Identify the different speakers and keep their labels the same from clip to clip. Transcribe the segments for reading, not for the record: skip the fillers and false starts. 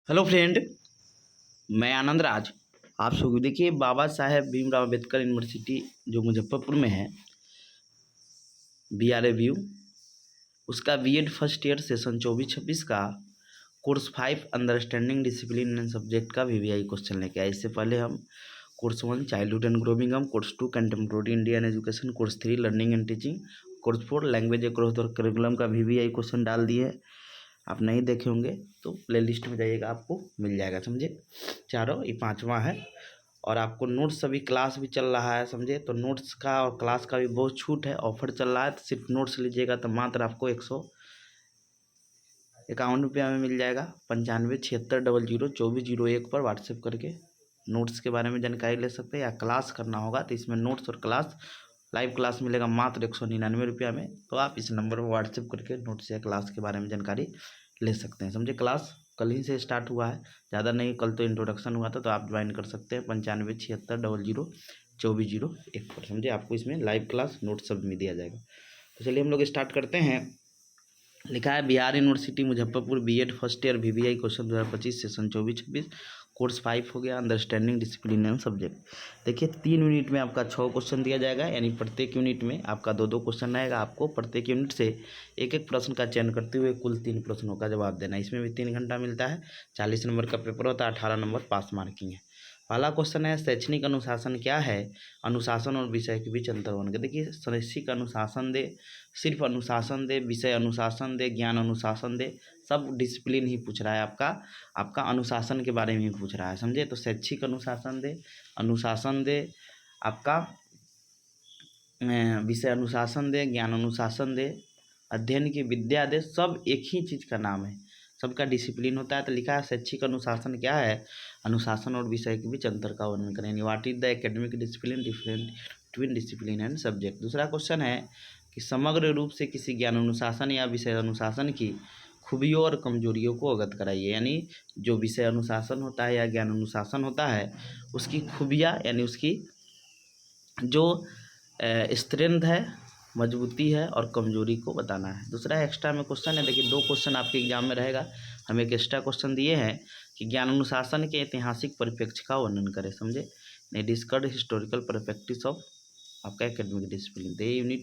Speaker 1: Hello friend, मैं आनंद राज। आप सब देखिए, बाबा साहेब भीमराव अम्बेडकर यूनिवर्सिटी जो मुजफ्फरपुर में है, BRAVU, उसका बीएड फर्स्ट ईयर सेशन 24-26 का course 5 understanding discipline and subject का VVI क्वेश्चन लेके आए। इससे पहले हम course 1 childhood and growing up, course 2 contemporary Indian education, course 3 learning and teaching, course 4 language growth और करिकुलम का VVI क्वेश्चन डाल दिए है। आप नहीं देखे होंगे तो प्लेलिस्ट में जाइएगा, आपको मिल जाएगा, समझे। चारों, ये 5वां है। और आपको नोट्स, अभी क्लास भी चल रहा है, समझे। तो नोट्स का और क्लास का भी बहुत छूट है, ऑफर चल रहा है। तो सिर्फ नोट्स लीजिएगा तो मात्र आपको 151 रुपया में मिल जाएगा। 9576002401 पर व्हाट्सएप करके नोट्स के बारे में जानकारी ले सकते हैं, या क्लास करना होगा तो इसमें नोट्स और क्लास लाइव क्लास मिलेगा मात्र 199 रुपया में। तो आप इस नंबर पर व्हाट्सएप करके नोट्स या क्लास के बारे में जानकारी ले सकते हैं, समझे। क्लास कल ही से स्टार्ट हुआ है, ज़्यादा नहीं, कल तो इंट्रोडक्शन हुआ था, तो आप ज्वाइन कर सकते हैं 9576002401 पर, समझे। आपको इसमें लाइव क्लास नोट सब में दिया जाएगा। तो चलिए हम लोग स्टार्ट करते हैं। लिखा है Bihar university Muzaffarpur B Ed first year VVI question 2025 session 24-26 course 5 हो गया अंडरस्टैंडिंग डिसिप्लिन एंड सब्जेक्ट। देखिए 3 यूनिट में आपका 6 क्वेश्चन दिया जाएगा, यानी प्रत्येक यूनिट में आपका 2-2 क्वेश्चन आएगा। आपको प्रत्येक यूनिट से एक एक प्रश्न का चयन करते हुए कुल 3 प्रश्नों का जवाब देना है। इसमें भी 3 घंटा मिलता है, 40 नंबर का पेपर होता है, 18 नंबर पास मार्किंग है। पहला क्वेश्चन है शैक्षणिक अनुशासन क्या है, अनुशासन और विषय के बीच अंतर होने का। देखिए शैक्षिक अनुशासन दे, सिर्फ अनुशासन दे, विषय अनुशासन दे, ज्ञान अनुशासन दे, सब डिसिप्लिन ही पूछ रहा है। आपका अनुशासन के बारे में ही पूछ रहा है, समझे। तो शैक्षिक अनुशासन दे, अनुशासन दे, आपका विषय अनुशासन दे, ज्ञान अनुशासन दे, अध्ययन की विद्या दे, सब एक ही चीज़ का नाम है, सबका डिसिप्लिन होता है। तो लिखा है शैक्षिक अनुशासन क्या है, अनुशासन और विषय के बीच अंतर का वर्णन करें, यानी what is the academic discipline different between discipline and subject. दूसरा क्वेश्चन है कि समग्र रूप से किसी ज्ञान अनुशासन या विषय अनुशासन की खूबियों और कमजोरियों को अवगत कराइए, यानी जो विषय अनुशासन होता है या ज्ञान अनुशासन होता है उसकी खूबियाँ, यानी उसकी जो स्ट्रेंथ है, मजबूती है और कमजोरी को बताना है। दूसरा एक्स्ट्रा में क्वेश्चन है, देखिए 2 क्वेश्चन आपके एग्जाम में रहेगा। हम एक एक्स्ट्रा क्वेश्चन दिए हैं कि ज्ञान अनुशासन के ऐतिहासिक परिप्रेक्ष्य का वर्णन करें, समझे। डिस्कस हिस्टोरिकल परस्पेक्टिव्स ऑफ आपका एकेडमिक डिसिप्लिन। तो ये यूनिट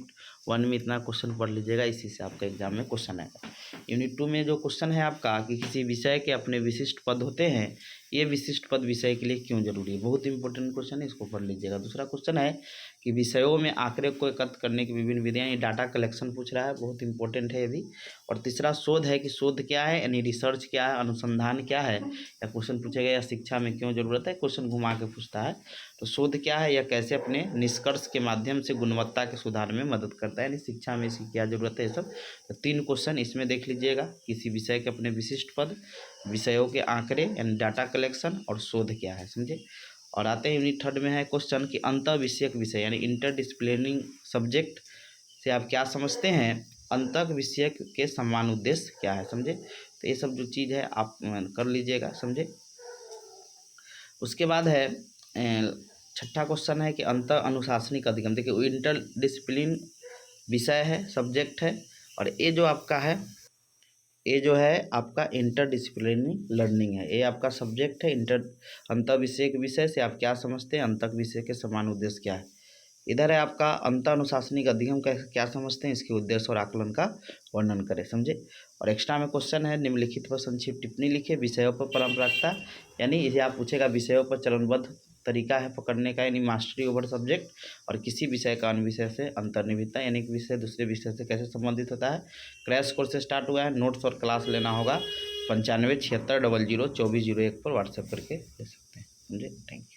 Speaker 1: 1 में इतना क्वेश्चन पढ़ लीजिएगा, इसी से आपका एग्जाम में क्वेश्चन आएगा। यूनिट 2 में जो क्वेश्चन है आपका कि किसी विषय के अपने विशिष्ट पद होते हैं, ये विशिष्ट पद विषय के लिए क्यों जरूरी है, बहुत इंपॉर्टेंट क्वेश्चन है, इसको पढ़ लीजिएगा। दूसरा क्वेश्चन है कि विषयों में आंकड़े को एकत्र करने की विभिन्न विधियाँ, ये डाटा कलेक्शन पूछ रहा है, बहुत इंपॉर्टेंट है ये भी। और तीसरा शोध है कि शोध क्या है, यानी रिसर्च क्या है, अनुसंधान क्या है, या क्वेश्चन पूछेगा या शिक्षा में क्यों जरूरत है, क्वेश्चन घुमा के पूछता है। तो शोध क्या है, या कैसे अपने निष्कर्ष के माध्यम से गुणवत्ता के सुधार में मदद करता है, यानी शिक्षा में इसकी क्या जरूरत है, ये सब। तो 3 क्वेश्चन इसमें देख लीजिएगा, किसी विषय के अपने विशिष्ट पद, विषयों के आंकड़े यानी डाटा कलेक्शन, और शोध क्या है, समझे। और आते हैं यूनिट 3 में है क्वेश्चन कि अंतर विषयक विषय यानी इंटरडिसिप्लिनरी सब्जेक्ट से आप क्या समझते हैं, अंतर विषयक के समान उद्देश्य क्या है, समझे। तो ये सब जो चीज़ है आप कर लीजिएगा, समझे। उसके बाद है 6ठा क्वेश्चन है कि अंतर अनुशासनिक अधिगम। देखिए इंटर डिसिप्लिन विषय है, सब्जेक्ट है, और ये जो आपका है, ये जो है आपका इंटर डिसिप्लिनरी लर्निंग है, ये आपका सब्जेक्ट है। अंतर विषय के विषय से आप क्या समझते हैं, अंतर विषय के समान उद्देश्य क्या है। इधर है आपका अंतर अनुशासनिक अधिगम का क्या समझते हैं, इसके उद्देश्य और आकलन का वर्णन करें, समझे। और एक्स्ट्रा में क्वेश्चन है निम्नलिखित पर संक्षिप्त टिप्पणी लिखे, विषयों पर परंपरागता, यानी इसे आप पूछेगा विषयों पर चरणबद्ध तरीका है पकड़ने का, यानी मास्टरी ओवर सब्जेक्ट। और किसी विषय का अन्य विषय से अंतर्निहितता, यानी कि विषय दूसरे विषय से कैसे संबंधित होता है। क्रैश कोर्स से स्टार्ट हुआ है, नोट्स और क्लास लेना होगा 9576002401 पर व्हाट्सएप करके ले सकते हैं, समझे। Thank you.